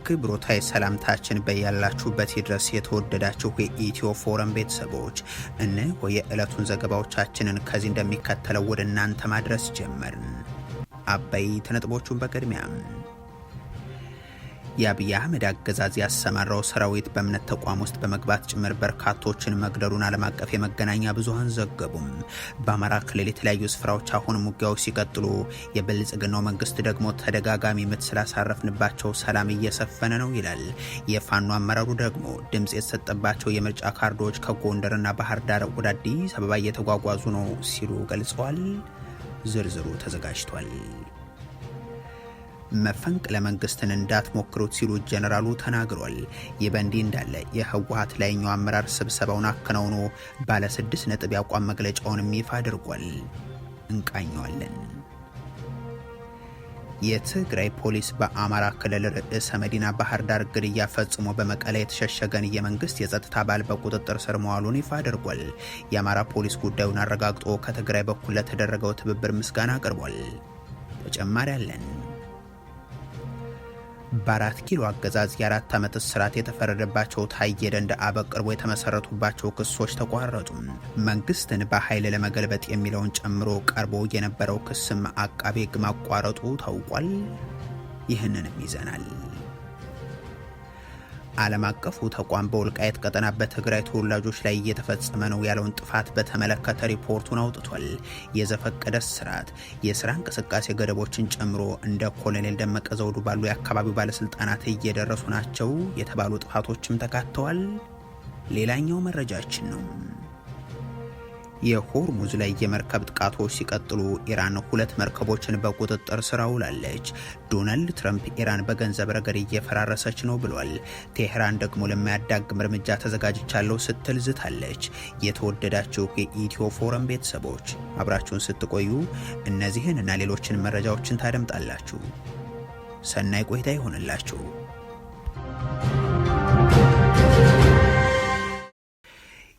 አክብሮታዊ ሰላምታችን በያላችሁበት ይድረስ። የተወደዳችሁ የኢትዮ ፎረም ቤተሰቦች እነሆ የዕለቱን ዘገባዎቻችንን ከዚህ እንደሚከተለው ወደ እናንተ ማድረስ ጀመርን። አበይት ነጥቦቹን በቅድሚያ የአብይ አህመድ አገዛዝ ያሰማራው ሰራዊት በእምነት ተቋም ውስጥ በመግባት ጭምር በርካቶችን መግደሉን ዓለም አቀፍ የመገናኛ ብዙሃን ዘገቡም። በአማራ ክልል የተለያዩ ስፍራዎች አሁንም ውጊያዎች ሲቀጥሉ፣ የብልጽግናው መንግስት ደግሞ ተደጋጋሚ ምት ስላሳረፍንባቸው ሰላም እየሰፈነ ነው ይላል። የፋኖ አመራሩ ደግሞ ድምፅ የተሰጠባቸው የምርጫ ካርዶች ከጎንደርና ባህር ዳር ወደ አዲስ አበባ እየተጓጓዙ ነው ሲሉ ገልጸዋል። ዝርዝሩ ተዘጋጅቷል። መፈንቅለ መንግስትን እንዳትሞክሩት ሲሉ ጀነራሉ ተናግሯል። ይህ በእንዲህ እንዳለ የህወሓት ላይኛው አመራር ስብሰባውን አከናውኖ ባለ 6 ነጥብ ያቋም መግለጫውን ይፋ አድርጓል። እንቃኘዋለን። የትግራይ ፖሊስ በአማራ ክልል ርዕሰ መዲና ባህር ዳር ግድያ ፈጽሞ በመቀለ የተሸሸገን የመንግስት የጸጥታ አባል በቁጥጥር ስር መዋሉን ይፋ አድርጓል። የአማራ ፖሊስ ጉዳዩን አረጋግጦ ከትግራይ በኩል ለተደረገው ትብብር ምስጋና አቅርቧል። ተጨማሪ አለን። በ4 ኪሎ አገዛዝ የ4 ዓመት እስራት የተፈረደባቸው ታዬ ደንደአ በቅርቡ የተመሰረቱባቸው ክሶች ተቋረጡ። መንግስትን በኃይል ለመገልበጥ የሚለውን ጨምሮ ቀርቦ የነበረው ክስም አቃቤ ሕግ ማቋረጡ ታውቋል። ይህንንም ይዘናል። ዓለም አቀፉ ተቋም በወልቃይት ቀጠና በትግራይ ተወላጆች ላይ እየተፈጸመ ነው ያለውን ጥፋት በተመለከተ ሪፖርቱን አውጥቷል። የዘፈቀደ ስርዓት፣ የስራ እንቅስቃሴ ገደቦችን ጨምሮ እንደ ኮሎኔል ደመቀ ዘውዱ ባሉ የአካባቢው ባለስልጣናት እየደረሱ ናቸው የተባሉ ጥፋቶችም ተካተዋል። ሌላኛው መረጃችን ነው። የሆርሙዝ ላይ የመርከብ ጥቃቶች ሲቀጥሉ ኢራን 2 መርከቦችን በቁጥጥር ስር አውላለች። ዶናልድ ትራምፕ ኢራን በገንዘብ ረገድ እየፈራረሰች ነው ብሏል። ቴህራን ደግሞ ለማያዳግም እርምጃ ተዘጋጅቻለሁ ስትል ዝታለች። የተወደዳችሁ የኢትዮ ፎረም ቤተሰቦች አብራችሁን ስትቆዩ እነዚህን እና ሌሎችን መረጃዎችን ታደምጣላችሁ። ሰናይ ቆይታ ይሆንላችሁ።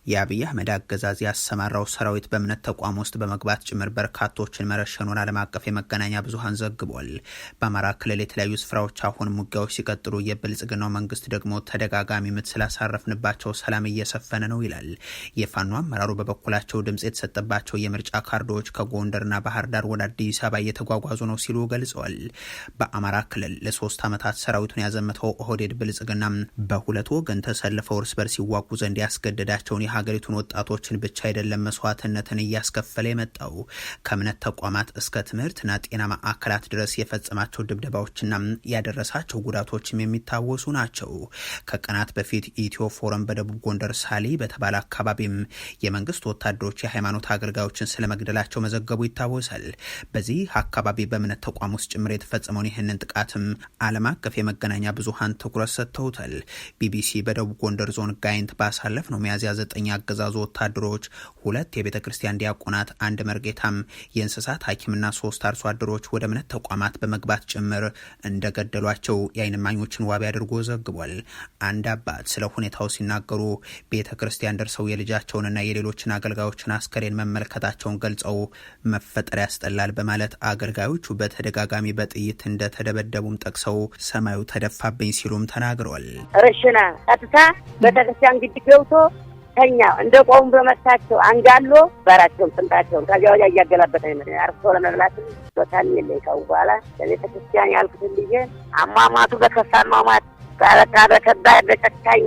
የአብይ አህመድ አገዛዝ ያሰማራው ሰራዊት በእምነት ተቋም ውስጥ በመግባት ጭምር በርካቶችን መረሸኑን ዓለም አቀፍ የመገናኛ ብዙሃን ዘግቧል። በአማራ ክልል የተለያዩ ስፍራዎች አሁንም ውጊያዎች ሲቀጥሉ፣ የብልጽግናው መንግስት ደግሞ ተደጋጋሚ ምት ስላሳረፍንባቸው ሰላም እየሰፈነ ነው ይላል። የፋኖ አመራሩ በበኩላቸው ድምፅ የተሰጠባቸው የምርጫ ካርዶች ከጎንደርና ባህር ዳር ወደ አዲስ አበባ እየተጓጓዙ ነው ሲሉ ገልጸዋል። በአማራ ክልል ለ3 ዓመታት ሰራዊቱን ያዘመተው ኦህዴድ ብልጽግና በሁለት ወገን ተሰልፈው እርስ በርስ ይዋጉ ዘንድ ያስገደዳቸውን የሀገሪቱን ወጣቶችን ብቻ አይደለም መስዋዕትነትን እያስከፈለ የመጣው ከእምነት ተቋማት እስከ ትምህርትና ጤና ማዕከላት ድረስ የፈጸማቸው ድብደባዎችና ያደረሳቸው ጉዳቶችም የሚታወሱ ናቸው። ከቀናት በፊት ኢትዮ ፎረም በደቡብ ጎንደር ሳሊ በተባለ አካባቢም የመንግስት ወታደሮች የሃይማኖት አገልጋዮችን ስለመግደላቸው መዘገቡ ይታወሳል። በዚህ አካባቢ በእምነት ተቋም ውስጥ ጭምር የተፈጸመውን ይህንን ጥቃትም ዓለም አቀፍ የመገናኛ ብዙሃን ትኩረት ሰጥተውታል። ቢቢሲ በደቡብ ጎንደር ዞን ጋይንት ባሳለፍነው ሚያዝያ 9 አገዛዙ ወታደሮች 2 የቤተ ክርስቲያን ዲያቆናት፣ 1 መርጌታም፣ የእንስሳት ሐኪምና 3 አርሶ አደሮች ወደ እምነት ተቋማት በመግባት ጭምር እንደገደሏቸው የዓይን እማኞችን ዋቢ አድርጎ ዘግቧል። አንድ አባት ስለ ሁኔታው ሲናገሩ ቤተ ክርስቲያን ደርሰው የልጃቸውንና የሌሎችን አገልጋዮችን አስከሬን መመልከታቸውን ገልጸው መፈጠር ያስጠላል በማለት አገልጋዮቹ በተደጋጋሚ በጥይት እንደተደበደቡም ጠቅሰው ሰማዩ ተደፋብኝ ሲሉም ተናግረዋል። ረሽና ቀጥታ ቤተክርስቲያን ግድ ገብቶ ተኛ እንደ ቆሙ በመታቸው አንጋሎ ባራቸውን ጥንታቸውን ከዚያ ወዲያ እያገላበጠ አርሶ ለመብላት ቶታል የለይካው በኋላ ለቤተ ክርስቲያን ያልኩት ልጅ አሟሟቱ በከፋ አሟሟት ባለታ በከባድ በጨካኝ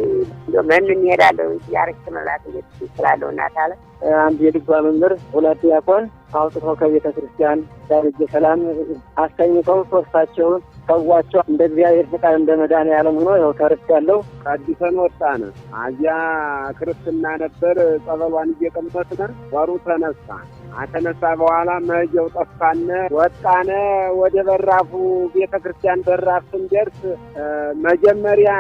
ምን እንሄዳለን ያርክ መላት ይችላል እናታለ አንድ የድጓ መምህር 2 ዲያቆን አውጥተው ከቤተ ክርስቲያን ዳርጀ ሰላም አስተኝተው ሶስታቸውን ሰዋቸው እንደ እግዚአብሔር ፍቃድ እንደ መድኃኒዓለም ሆኖ ያው ተርፍ ያለው አዲሰን ወጣነ አያ ክርስትና ነበር። ጸበሏን እየቀመጥነ ወሩ ተነሳ በኋላ መጀው ጠፋነ ወጣነ ወደ በራፉ ቤተ ክርስቲያን በራፍ ስንደርስ መጀመሪያ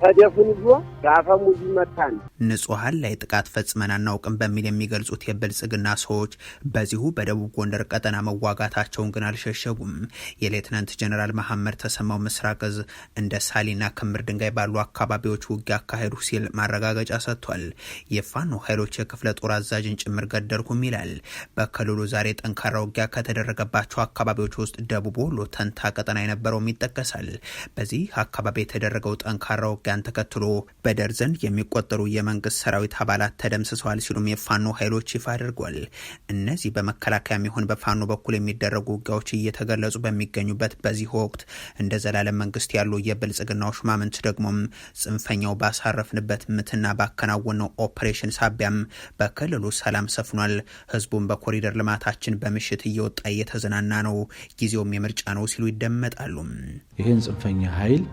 ተደፉን ይዞ ጋፈሙዝ መታን። ንጹሃን ላይ ጥቃት ፈጽመን አናውቅም በሚል የሚገልጹት የብልጽግና ሰዎች በዚሁ በደቡብ ጎንደር ቀጠና መዋጋታቸውን ግን አልሸሸጉም። የሌትናንት ጀነራል መሐመድ ተሰማው ምስራቅ እዝ እንደ ሳሊና ክምር ድንጋይ ባሉ አካባቢዎች ውጊያ አካሄዱ ሲል ማረጋገጫ ሰጥቷል። የፋኖ ኃይሎች የክፍለ ጦር አዛዥን ጭምር ገደልኩም ይላል። በክልሉ ዛሬ ጠንካራ ውጊያ ከተደረገባቸው አካባቢዎች ውስጥ ደቡብ ወሎ ተንታ ቀጠና የነበረውም ይጠቀሳል። በዚህ አካባቢ የተደረገው ጠንካራ ውጊያን ተከትሎ በደርዘን የሚቆጠሩ የመንግስት ሰራዊት አባላት ተደምስሰዋል ሲሉም የፋኖ ኃይሎች ይፋ አድርጓል። እነዚህ በመከላከያም ይሁን በፋኖ በኩል የሚደረጉ ውጊያዎች እየተገለጹ በሚገኙበት በዚህ ወቅት እንደ ዘላለም መንግስት ያሉ የብልጽግናው ሹማምንት ደግሞም ጽንፈኛው ባሳረፍንበት ምትና ባከናወነው ኦፕሬሽን ሳቢያም በክልሉ ሰላም ሰፍኗል። ህዝቡም በኮሪደር ልማታችን በምሽት እየወጣ እየተዝናና ነው፣ ጊዜውም የምርጫ ነው ሲሉ ይደመጣሉ። ይህን ጽንፈኛ ኃይል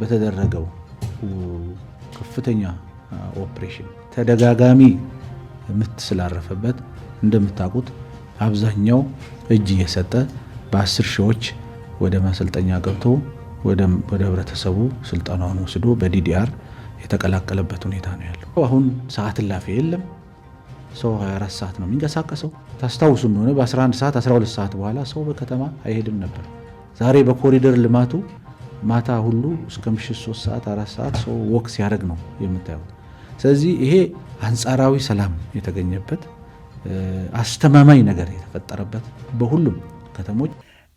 በተደረገው ከፍተኛ ኦፕሬሽን ተደጋጋሚ ምት ስላረፈበት እንደምታውቁት አብዛኛው እጅ እየሰጠ በ10 ሺዎች ወደ ማሰልጠኛ ገብቶ ወደ ህብረተሰቡ ስልጠናውን ወስዶ በዲዲአር የተቀላቀለበት ሁኔታ ነው ያለው። አሁን ሰዓት እላፊ የለም። ሰው 24 ሰዓት ነው የሚንቀሳቀሰው። ታስታውሱ እንደሆነ በ11 ሰዓት 12 ሰዓት በኋላ ሰው በከተማ አይሄድም ነበር። ዛሬ በኮሪደር ልማቱ ማታ ሁሉ እስከ ምሽት 3 ሰዓት 4 ሰዓት ሰው ወክ ሲያደርግ ነው የምታየው። ስለዚህ ይሄ አንጻራዊ ሰላም የተገኘበት አስተማማኝ ነገር የተፈጠረበት በሁሉም ከተሞች።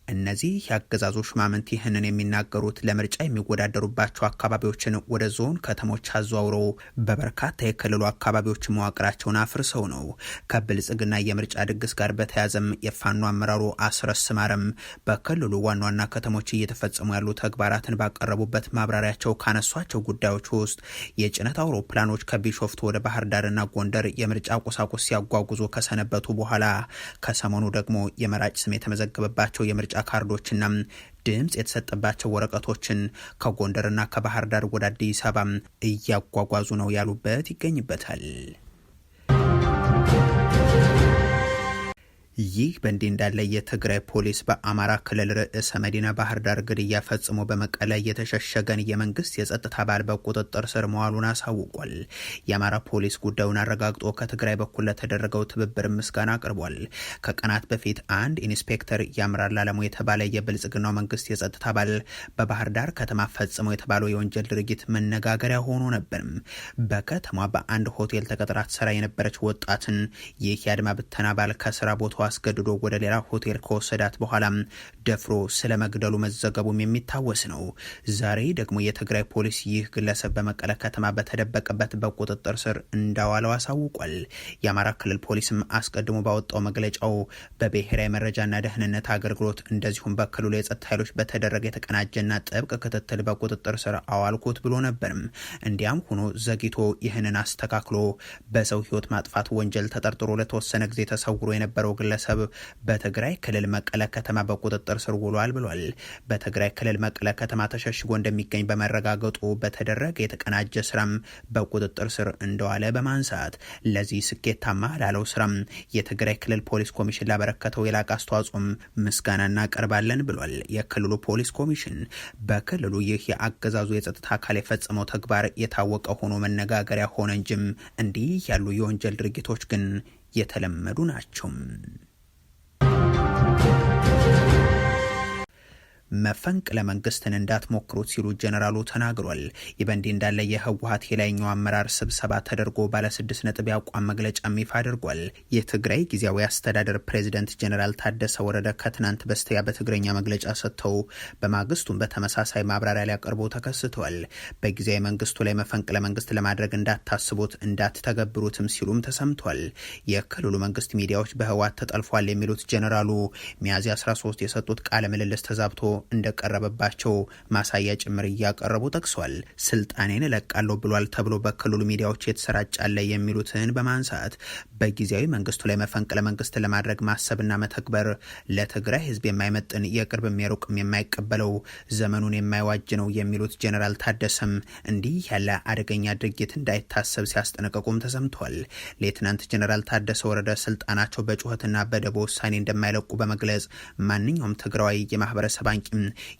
እነዚህ የአገዛዙ ሹማምንት ይህንን የሚናገሩት ለምርጫ የሚወዳደሩባቸው አካባቢዎችን ወደ ዞን ከተሞች አዘዋውረው በበርካታ የክልሉ አካባቢዎች መዋቅራቸውን አፍርሰው ነው። ከብልጽግና የምርጫ ድግስ ጋር በተያዘም የፋኖ አመራሩ አስረስ ማረም በክልሉ ዋና ዋና ከተሞች እየተፈጸሙ ያሉ ተግባራትን ባቀረቡበት ማብራሪያቸው ካነሷቸው ጉዳዮች ውስጥ የጭነት አውሮፕላኖች ከቢሾፍቱ ወደ ባህር ዳርና ጎንደር የምርጫ ቁሳቁስ ሲያጓጉዙ ከሰነበቱ በኋላ ከሰሞኑ ደግሞ የመራጭ ስም የተመዘገበባቸው የምርጫ ካርዶችና ድምጽ የተሰጠባቸው ወረቀቶችን ከጎንደርና ከባህር ዳር ወደ አዲስ አበባ እያጓጓዙ ነው ያሉበት ይገኝበታል። ይህ በእንዲህ እንዳለ የትግራይ ፖሊስ በአማራ ክልል ርዕሰ መዲና ባህር ዳር ግድያ ፈጽሞ በመቀለ የተሸሸገን የመንግስት የጸጥታ አባል በቁጥጥር ስር መዋሉን አሳውቋል። የአማራ ፖሊስ ጉዳዩን አረጋግጦ ከትግራይ በኩል ለተደረገው ትብብር ምስጋና አቅርቧል። ከቀናት በፊት አንድ ኢንስፔክተር ያምራል አለሙ የተባለ የብልጽግናው መንግስት የጸጥታ አባል በባህር ዳር ከተማ ፈጽሞ የተባለው የወንጀል ድርጊት መነጋገሪያ ሆኖ ነበርም። በከተማ በአንድ ሆቴል ተቀጥራ ትሰራ የነበረች ወጣትን ይህ የአድማ ብተና አባል ከስራ ቦታ አስገድዶ ወደ ሌላ ሆቴል ከወሰዳት በኋላ ደፍሮ ስለ መግደሉ መዘገቡም የሚታወስ ነው። ዛሬ ደግሞ የትግራይ ፖሊስ ይህ ግለሰብ በመቀለ ከተማ በተደበቀበት በቁጥጥር ስር እንዳዋለው አሳውቋል። የአማራ ክልል ፖሊስም አስቀድሞ ባወጣው መግለጫው በብሔራዊ መረጃና ደህንነት አገልግሎት እንደዚሁም በክልሉ የጸጥታ ኃይሎች በተደረገ የተቀናጀና ጥብቅ ክትትል በቁጥጥር ስር አዋልኩት ብሎ ነበርም። እንዲያም ሆኖ ዘግይቶ ይህንን አስተካክሎ በሰው ህይወት ማጥፋት ወንጀል ተጠርጥሮ ለተወሰነ ጊዜ ተሰውሮ የነበረው ግለሰብ በትግራይ ክልል መቀለ ከተማ በቁጥጥር ስር ውሏል ብሏል። በትግራይ ክልል መቀለ ከተማ ተሸሽጎ እንደሚገኝ በመረጋገጡ በተደረገ የተቀናጀ ስራም በቁጥጥር ስር እንደዋለ በማንሳት ለዚህ ስኬታማ ላለው ስራም የትግራይ ክልል ፖሊስ ኮሚሽን ላበረከተው የላቀ አስተዋጽኦም ምስጋና እናቀርባለን ብሏል። የክልሉ ፖሊስ ኮሚሽን በክልሉ ይህ የአገዛዙ የጸጥታ አካል የፈጸመው ተግባር የታወቀ ሆኖ መነጋገሪያ ሆነ እንጂም እንዲህ ያሉ የወንጀል ድርጊቶች ግን የተለመዱ ናቸው። መፈንቅለ መንግስትን እንዳትሞክሩት ሲሉ ጀነራሉ ተናግሯል። ይህ በእንዲህ እንዳለ የህወሓት የላይኛው አመራር ስብሰባ ተደርጎ ባለ 6 ነጥብ ያቋም መግለጫ ይፋ አድርጓል። የትግራይ ጊዜያዊ አስተዳደር ፕሬዚደንት ጀነራል ታደሰ ወረደ ከትናንት በስቲያ በትግረኛ መግለጫ ሰጥተው በማግስቱም በተመሳሳይ ማብራሪያ ሊያቀርቡ ተከስተዋል። በጊዜያዊ መንግስቱ ላይ መፈንቅለ መንግስት ለማድረግ እንዳታስቡት እንዳትተገብሩትም ሲሉም ተሰምቷል። የክልሉ መንግስት ሚዲያዎች በህወሓት ተጠልፏል የሚሉት ጀነራሉ ሚያዝያ 13 የሰጡት ቃለ ምልልስ ተዛብቶ እንደቀረበባቸው ማሳያ ጭምር እያቀረቡ ጠቅሷል። ስልጣኔን እለቃለሁ ብሏል ተብሎ በክልሉ ሚዲያዎች የተሰራጫለ የሚሉትን በማንሳት በጊዜያዊ መንግስቱ ላይ መፈንቅለ መንግስት ለማድረግ ማሰብና መተግበር ለትግራይ ህዝብ የማይመጥን የቅርብም የሩቅም የማይቀበለው ዘመኑን የማይዋጅ ነው የሚሉት ጀነራል ታደሰም እንዲህ ያለ አደገኛ ድርጊት እንዳይታሰብ ሲያስጠነቀቁም ተሰምቷል። ሌትናንት ጀነራል ታደሰ ወረደ ስልጣናቸው በጩኸትና በደቦ ውሳኔ እንደማይለቁ በመግለጽ ማንኛውም ትግራዊ የማህበረሰብ አንቂ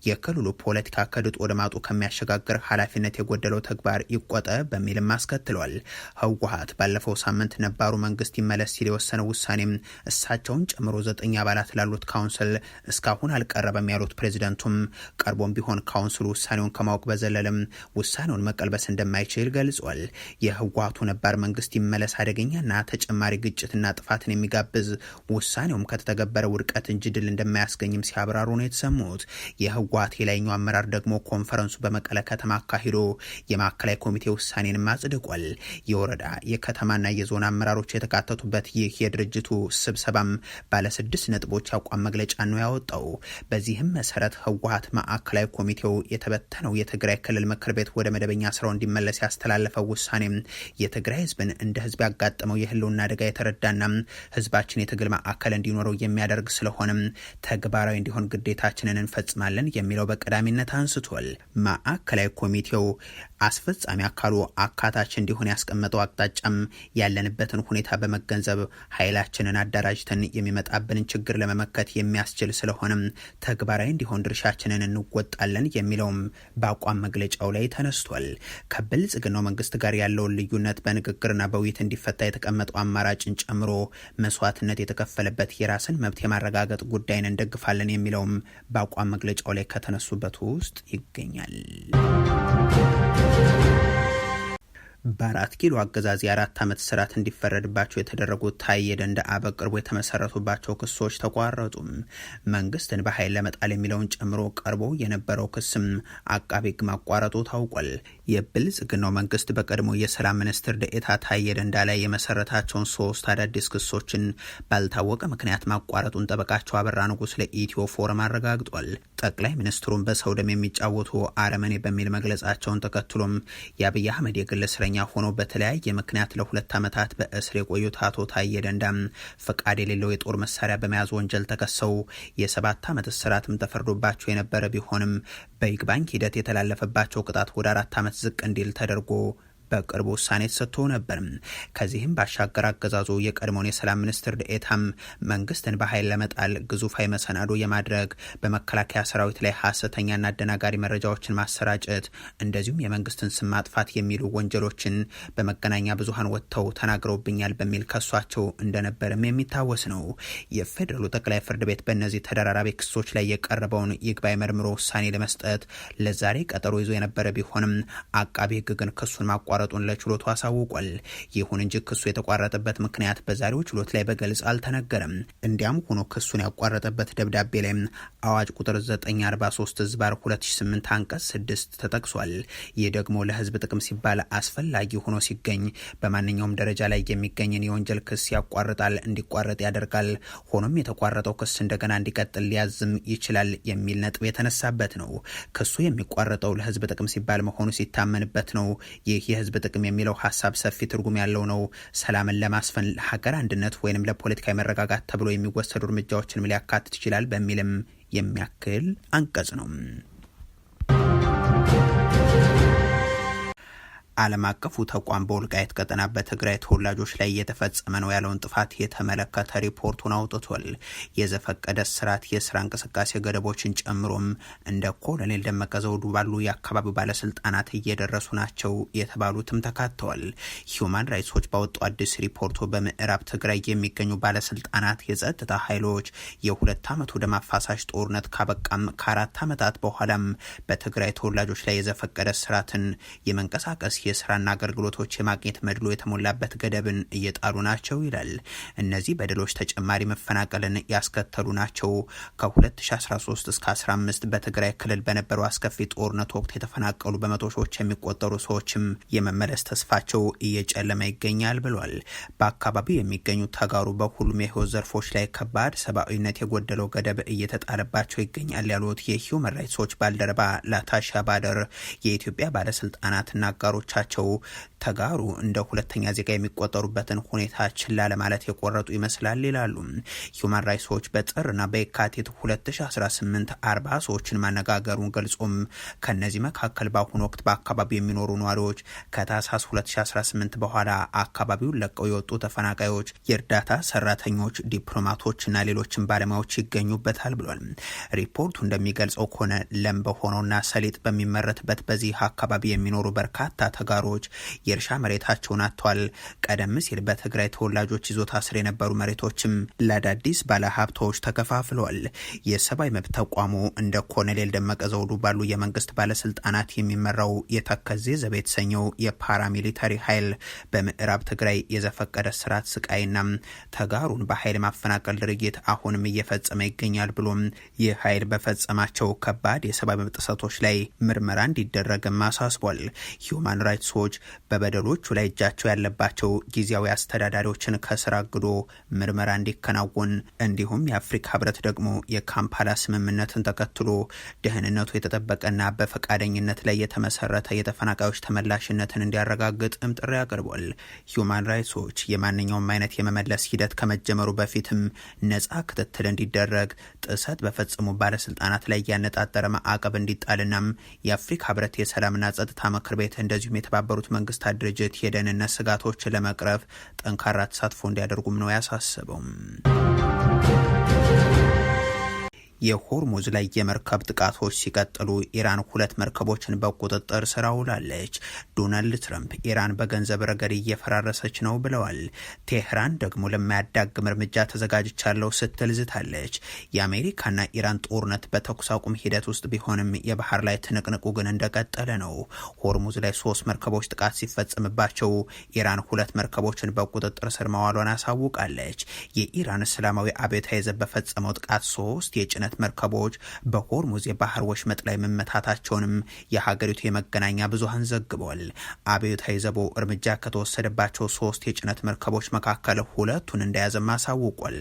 የክልሉ ፖለቲካ ከድጡ ወደ ማጡ ከሚያሸጋግር ኃላፊነት የጎደለው ተግባር ይቆጠብ በሚልም አስከትሏል። ህወሓት ባለፈው ሳምንት ነባሩ መንግስት ይመለስ ሲል የወሰነው ውሳኔም እሳቸውን ጨምሮ 9 አባላት ላሉት ካውንስል እስካሁን አልቀረበም ያሉት ፕሬዚደንቱም ቀርቦም ቢሆን ካውንስሉ ውሳኔውን ከማወቅ በዘለለም ውሳኔውን መቀልበስ እንደማይችል ገልጿል። የህወሓቱ ነባር መንግስት ይመለስ አደገኛና ተጨማሪ ግጭትና ጥፋትን የሚጋብዝ ውሳኔውም ከተተገበረ ውድቀት እንጂ ድል እንደማያስገኝም ሲያብራሩ ነው የተሰሙት። የህወሓት የላይኛው አመራር ደግሞ ኮንፈረንሱ በመቀለ ከተማ አካሂዶ የማዕከላዊ ኮሚቴ ውሳኔንም አጽድቋል። የወረዳ የከተማና የዞን አመራሮች የተካተቱበት ይህ የድርጅቱ ስብሰባም ባለ 6 ነጥቦች አቋም መግለጫ ነው ያወጣው። በዚህም መሰረት ህወሓት ማዕከላዊ ኮሚቴው የተበተነው የትግራይ ክልል ምክር ቤት ወደ መደበኛ ስራው እንዲመለስ ያስተላለፈው ውሳኔም የትግራይ ህዝብን እንደ ህዝብ ያጋጠመው የህልውና አደጋ የተረዳና ህዝባችን የትግል ማዕከል እንዲኖረው የሚያደርግ ስለሆነም ተግባራዊ እንዲሆን ግዴታችንን እንፈጽማለን የሚለው በቀዳሚነት አንስቷል። ማዕከላዊ ኮሚቴው አስፈጻሚ አካሉ አካታች እንዲሆን ያስቀመጠው አቅጣጫም ያለንበትን ሁኔታ በመገንዘብ ኃይላችንን አደራጅተን የሚመጣብንን ችግር ለመመከት የሚያስችል ስለሆነም ተግባራዊ እንዲሆን ድርሻችንን እንወጣለን የሚለውም በአቋም መግለጫው ላይ ተነስቷል። ከብልጽግናው መንግስት ጋር ያለውን ልዩነት በንግግርና በውይይት እንዲፈታ የተቀመጠው አማራጭን ጨምሮ መስዋዕትነት የተከፈለበት የራስን መብት የማረጋገጥ ጉዳይን እንደግፋለን የሚለውም በአቋም መግለጫው ላይ ከተነሱበት ውስጥ ይገኛል። በ4 ኪሎ አገዛዝ የ4 ዓመት እስራት እንዲፈረድባቸው የተደረጉት ታዬ ደንደአ በቅርቡ የተመሰረቱባቸው ክሶች ተቋረጡም። መንግስትን በኃይል ለመጣል የሚለውን ጨምሮ ቀርቦ የነበረው ክስም አቃቤ ሕግ ማቋረጡ ታውቋል። የብልጽግናው መንግስት በቀድሞ የሰላም ሚኒስትር ደኤታ ታዬ ደንደአ ላይ የመሰረታቸውን 3 አዳዲስ ክሶችን ባልታወቀ ምክንያት ማቋረጡን ጠበቃቸው አበራ ንጉስ ለኢትዮ ፎረም አረጋግጧል። ጠቅላይ ሚኒስትሩን በሰው ደም የሚጫወቱ አረመኔ በሚል መግለጻቸውን ተከትሎም የአብይ አህመድ የግል እስረኛ ሆኖ በተለያየ ምክንያት ለ2 ዓመታት በእስር የቆዩት አቶ ታዬ ደንደአ ፈቃድ የሌለው የጦር መሳሪያ በመያዝ ወንጀል ተከሰው የ7 ዓመት እስራትም ተፈርዶባቸው የነበረ ቢሆንም በይግባኝ ሂደት የተላለፈባቸው ቅጣት ወደ 4 ዓመት ዝቅ እንዲል ተደርጎ በቅርቡ ውሳኔ ተሰጥቶ ነበር። ከዚህም ባሻገር አገዛዙ የቀድሞውን የሰላም ሚኒስትር ደኤታም መንግስትን በኃይል ለመጣል ግዙፋዊ መሰናዶ የማድረግ በመከላከያ ሰራዊት ላይ ሐሰተኛና አደናጋሪ መረጃዎችን ማሰራጨት እንደዚሁም የመንግስትን ስም ማጥፋት የሚሉ ወንጀሎችን በመገናኛ ብዙሃን ወጥተው ተናግረውብኛል በሚል ከሷቸው እንደነበርም የሚታወስ ነው። የፌዴራሉ ጠቅላይ ፍርድ ቤት በእነዚህ ተደራራቢ ክሶች ላይ የቀረበውን ይግባኝ መርምሮ ውሳኔ ለመስጠት ለዛሬ ቀጠሮ ይዞ የነበረ ቢሆንም አቃቤ ሕግ ግን ክሱን ማቋረጡን ለችሎቱ አሳውቋል። ይሁን እንጂ ክሱ የተቋረጠበት ምክንያት በዛሬው ችሎት ላይ በግልጽ አልተነገረም። እንዲያም ሆኖ ክሱን ያቋረጠበት ደብዳቤ ላይ አዋጅ ቁጥር 943/2008 አንቀጽ 6 ተጠቅሷል። ይህ ደግሞ ለህዝብ ጥቅም ሲባል አስፈላጊ ሆኖ ሲገኝ በማንኛውም ደረጃ ላይ የሚገኝን የወንጀል ክስ ያቋርጣል፣ እንዲቋረጥ ያደርጋል። ሆኖም የተቋረጠው ክስ እንደገና እንዲቀጥል ሊያዝም ይችላል የሚል ነጥብ የተነሳበት ነው። ክሱ የሚቋረጠው ለህዝብ ጥቅም ሲባል መሆኑ ሲታመንበት ነው። ይህ የህዝብ ጥቅም የሚለው ሀሳብ ሰፊ ትርጉም ያለው ነው። ሰላምን ለማስፈን ለሀገር አንድነት ወይንም ለፖለቲካዊ መረጋጋት ተብሎ የሚወሰዱ እርምጃዎችንም ሊያካትት ይችላል በሚልም የሚያክል አንቀጽ ነው። ዓለም አቀፉ ተቋም በወልቃይት ቀጠና በትግራይ ተወላጆች ላይ እየተፈጸመ ነው ያለውን ጥፋት የተመለከተ ሪፖርቱን አውጥቷል። የዘፈቀደ ስርዓት፣ የስራ እንቅስቃሴ ገደቦችን ጨምሮም እንደ ኮሎኔል ደመቀ ዘውዱ ባሉ የአካባቢው ባለስልጣናት እየደረሱ ናቸው የተባሉትም ተካተዋል። ሂዩማን ራይትስ ዎች ባወጣው አዲስ ሪፖርቱ በምዕራብ ትግራይ የሚገኙ ባለስልጣናት የጸጥታ ኃይሎች የ2 ዓመቱ ደም አፋሳሽ ጦርነት ካበቃም ከ4 ዓመታት በኋላም በትግራይ ተወላጆች ላይ የዘፈቀደ ስርዓትን የመንቀሳቀስ የስራና አገልግሎቶች የማግኘት መድሎ የተሞላበት ገደብን እየጣሉ ናቸው ይላል። እነዚህ በደሎች ተጨማሪ መፈናቀልን ያስከተሉ ናቸው። ከ2013 እስከ 15 በትግራይ ክልል በነበረው አስከፊ ጦርነት ወቅት የተፈናቀሉ በመቶ ሺዎች የሚቆጠሩ ሰዎችም የመመለስ ተስፋቸው እየጨለመ ይገኛል ብሏል። በአካባቢው የሚገኙ ተጋሩ በሁሉም የህይወት ዘርፎች ላይ ከባድ ሰብአዊነት የጎደለው ገደብ እየተጣለባቸው ይገኛል ያሉት የሂውማን ራይትስ ዎች ባልደረባ ላታሻ ባደር የኢትዮጵያ ባለስልጣናትና አጋሮች ቸው ተጋሩ እንደ ሁለተኛ ዜጋ የሚቆጠሩበትን ሁኔታ ችላ ለማለት የቆረጡ ይመስላል ይላሉ። ሁማን ራይትስ ዎች በጥርና በየካቲት 2018 40 ሰዎችን ማነጋገሩን ገልጾም ከነዚህ መካከል በአሁኑ ወቅት በአካባቢው የሚኖሩ ነዋሪዎች፣ ከታህሳስ 2018 በኋላ አካባቢውን ለቀው የወጡ ተፈናቃዮች፣ የእርዳታ ሰራተኞች፣ ዲፕሎማቶችና ሌሎችን ባለሙያዎች ይገኙበታል ብሏል። ሪፖርቱ እንደሚገልጸው ከሆነ ለም በሆነውና ሰሊጥ በሚመረትበት በዚህ አካባቢ የሚኖሩ በርካታ ተጋሮች የእርሻ መሬታቸውን አጥተዋል። ቀደም ሲል በትግራይ ተወላጆች ይዞታ ስር የነበሩ መሬቶችም ለአዳዲስ ባለሀብቶች ተከፋፍለዋል። የሰብአዊ መብት ተቋሙ እንደ ኮሎኔል ደመቀ ዘውዱ ባሉ የመንግስት ባለስልጣናት የሚመራው የተከዜ ዘብ የተሰኘው የፓራሚሊታሪ ኃይል በምዕራብ ትግራይ የዘፈቀደ ስርዓት ስቃይና ተጋሩን በኃይል ማፈናቀል ድርጊት አሁንም እየፈጸመ ይገኛል ብሎም ይህ ኃይል በፈጸማቸው ከባድ የሰብአዊ መብት ጥሰቶች ላይ ምርመራ እንዲደረግም አሳስቧል። ሁማን ራይትስ ዎች በበደሎቹ ላይ እጃቸው ያለባቸው ጊዜያዊ አስተዳዳሪዎችን ከስራ አግዶ ምርመራ እንዲከናወን እንዲሁም የአፍሪካ ህብረት ደግሞ የካምፓላ ስምምነትን ተከትሎ ደህንነቱ የተጠበቀና በፈቃደኝነት ላይ የተመሰረተ የተፈናቃዮች ተመላሽነትን እንዲያረጋግጥም ጥሪ አቅርቧል። ሁማን ራይትስ ዎች የማንኛውም አይነት የመመለስ ሂደት ከመጀመሩ በፊትም ነጻ ክትትል እንዲደረግ፣ ጥሰት በፈጸሙ ባለስልጣናት ላይ ያነጣጠረ ማዕቀብ እንዲጣልናም የአፍሪካ ህብረት የሰላምና ጸጥታ ምክር ቤት እንደዚሁም የተባበሩት መንግስታት ድርጅት የደህንነት ስጋቶችን ለመቅረፍ ጠንካራ ተሳትፎ እንዲያደርጉም ነው ያሳሰበው። የሆርሙዝ ላይ የመርከብ ጥቃቶች ሲቀጥሉ ኢራን 2 መርከቦችን በቁጥጥር ስር አውላለች። ዶናልድ ትራምፕ ኢራን በገንዘብ ረገድ እየፈራረሰች ነው ብለዋል። ቴህራን ደግሞ ለማያዳግም እርምጃ ተዘጋጅቻለሁ ስትል ዝታለች። የአሜሪካና ኢራን ጦርነት በተኩስ አቁም ሂደት ውስጥ ቢሆንም የባህር ላይ ትንቅንቁ ግን እንደቀጠለ ነው። ሆርሙዝ ላይ 3 መርከቦች ጥቃት ሲፈጸምባቸው ኢራን 2 መርከቦችን በቁጥጥር ስር ማዋሏን አሳውቃለች። የኢራን እስላማዊ አብዮታዊ ዘብ በፈጸመው ጥቃት 3 የጭነት መርከቦች በሆርሙዝ የባህር ወሽመጥ ላይ መመታታቸውንም የሀገሪቱ የመገናኛ ብዙሃን ዘግበዋል። አብዮታዊ ዘቡ እርምጃ ከተወሰደባቸው 3 የጭነት መርከቦች መካከል 2ቱን እንደያዘም አሳውቋል።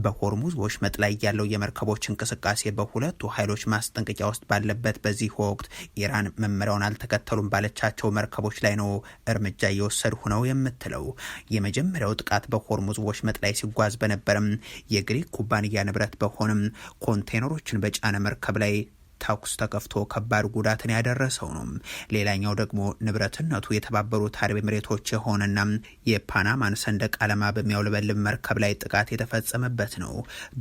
በሆርሙዝ ወሽመጥ ላይ ያለው የመርከቦች እንቅስቃሴ በሁለቱ ኃይሎች ማስጠንቀቂያ ውስጥ ባለበት በዚህ ወቅት ኢራን መመሪያውን አልተከተሉም ባለቻቸው መርከቦች ላይ ነው እርምጃ እየወሰድሁ ነው የምትለው። የመጀመሪያው ጥቃት በሆርሙዝ ወሽመጥ ላይ ሲጓዝ በነበረም የግሪክ ኩባንያ ንብረት በሆነም ኮንቴነሮችን በጫነ መርከብ ላይ ተኩስ ተከፍቶ ከባድ ጉዳትን ያደረሰው ነው። ሌላኛው ደግሞ ንብረትነቱ የተባበሩት አረብ ኤሚሬቶች የሆነና የፓናማን ሰንደቅ ዓላማ በሚያውለበልብ መርከብ ላይ ጥቃት የተፈጸመበት ነው።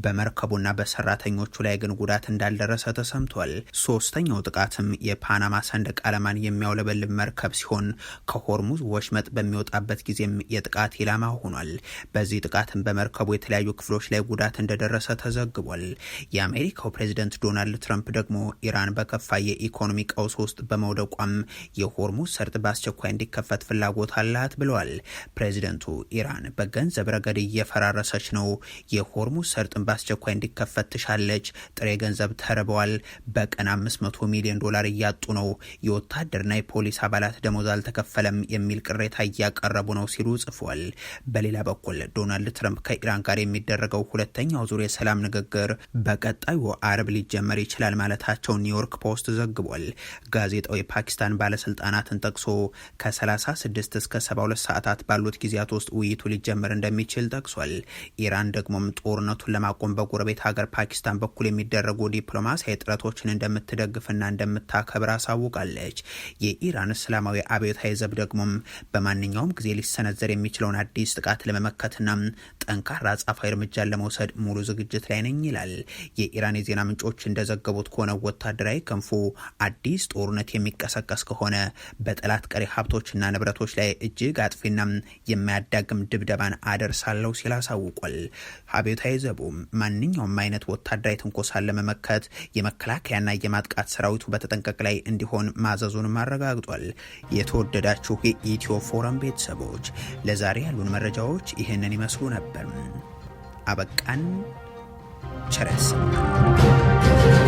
በመርከቡና በሰራተኞቹ ላይ ግን ጉዳት እንዳልደረሰ ተሰምቷል። ሶስተኛው ጥቃትም የፓናማ ሰንደቅ ዓላማን የሚያውለበልብ መርከብ ሲሆን ከሆርሙዝ ወሽመጥ በሚወጣበት ጊዜም የጥቃት ኢላማ ሆኗል። በዚህ ጥቃትም በመርከቡ የተለያዩ ክፍሎች ላይ ጉዳት እንደደረሰ ተዘግቧል። የአሜሪካው ፕሬዚደንት ዶናልድ ትራምፕ ደግሞ ኢራን በከፋ የኢኮኖሚ ቀውስ ውስጥ በመውደቋም የሆርሙዝ ሰርጥ በአስቸኳይ እንዲከፈት ፍላጎት አላት ብለዋል። ፕሬዚደንቱ ኢራን በገንዘብ ረገድ እየፈራረሰች ነው፣ የሆርሙዝ ሰርጥን በአስቸኳይ እንዲከፈት ትሻለች፣ ጥሬ ገንዘብ ተርበዋል፣ በቀን $500 ሚሊዮን እያጡ ነው፣ የወታደርና የፖሊስ አባላት ደሞዝ አልተከፈለም የሚል ቅሬታ እያቀረቡ ነው ሲሉ ጽፏል። በሌላ በኩል ዶናልድ ትራምፕ ከኢራን ጋር የሚደረገው ሁለተኛው ዙር የሰላም ንግግር በቀጣዩ አርብ ሊጀመር ይችላል ማለታቸው ኒውዮርክ ፖስት ዘግቧል። ጋዜጣው የፓኪስታን ባለስልጣናትን ጠቅሶ ከ36 እስከ 72 ሰዓታት ባሉት ጊዜያት ውስጥ ውይይቱ ሊጀመር እንደሚችል ጠቅሷል። ኢራን ደግሞም ጦርነቱን ለማቆም በጎረቤት ሀገር ፓኪስታን በኩል የሚደረጉ ዲፕሎማሲያዊ ጥረቶችን እንደምትደግፍና እንደምታከብር አሳውቃለች። የኢራን እስላማዊ አብዮታዊ ዘብ ደግሞም በማንኛውም ጊዜ ሊሰነዘር የሚችለውን አዲስ ጥቃት ለመመከትና ጠንካራ አጸፋዊ እርምጃን ለመውሰድ ሙሉ ዝግጅት ላይ ነኝ ይላል። የኢራን የዜና ምንጮች እንደዘገቡት ከሆነ ወታደራዊ ክንፉ አዲስ ጦርነት የሚቀሰቀስ ከሆነ በጠላት ቀሪ ሀብቶችና ንብረቶች ላይ እጅግ አጥፊና የማያዳግም ድብደባን አደርሳለሁ ሲል አሳውቋል። አብዮታዊ ዘቡ ማንኛውም አይነት ወታደራዊ ትንኮሳን ለመመከት የመከላከያና የማጥቃት ሰራዊቱ በተጠንቀቅ ላይ እንዲሆን ማዘዙንም አረጋግጧል። የተወደዳችሁ የኢትዮ ፎረም ቤተሰቦች ለዛሬ ያሉን መረጃዎች ይህንን ይመስሉ ነበር። አበቃን። ቸር ያሰማን።